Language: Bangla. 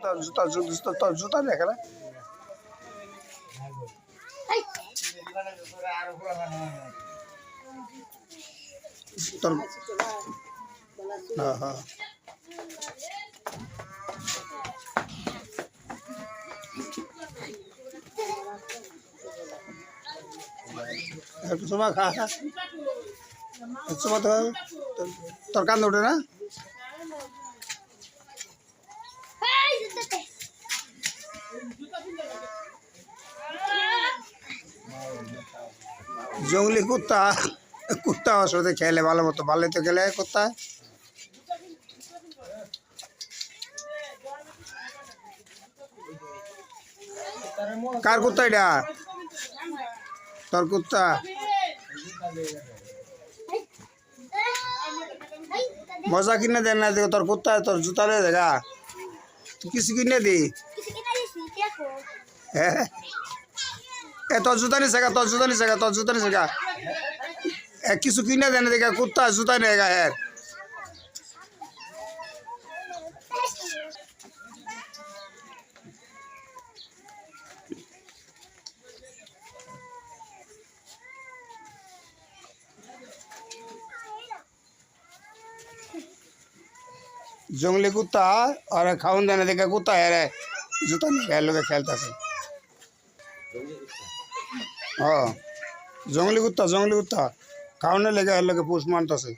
তোর জুতা দেখে না তোর হ্যাঁ হ্যাঁ একটু সময় খা একটু সময় তোর কান ওঠে না জঙ্গলি কুত্তা কুত্তা আসলে খেলে ভালো মতো ভালো তো খেলে কুত্তা কার কুত্তা এটা তোর কুত্তা মজা কিনে দেন না তোর কুত্তা তোর জুতা লে দেখা তুই কিছু কিনে দি হ্যাঁ তোর জুতা নি শেখা তোর জুতা নি শেখা তোর জুতা নি শেখা কিছু কিনে দেন দেখা কুত্তা জুতা নিয়ে গা হ্যাঁ जंगली कुत्ता और खाऊन देने देखा कुत्ता है रे जूता नहीं खेल लोग खेलता से हाँ जंगली कुत्ता खाने लगे लोग पूछ मानता से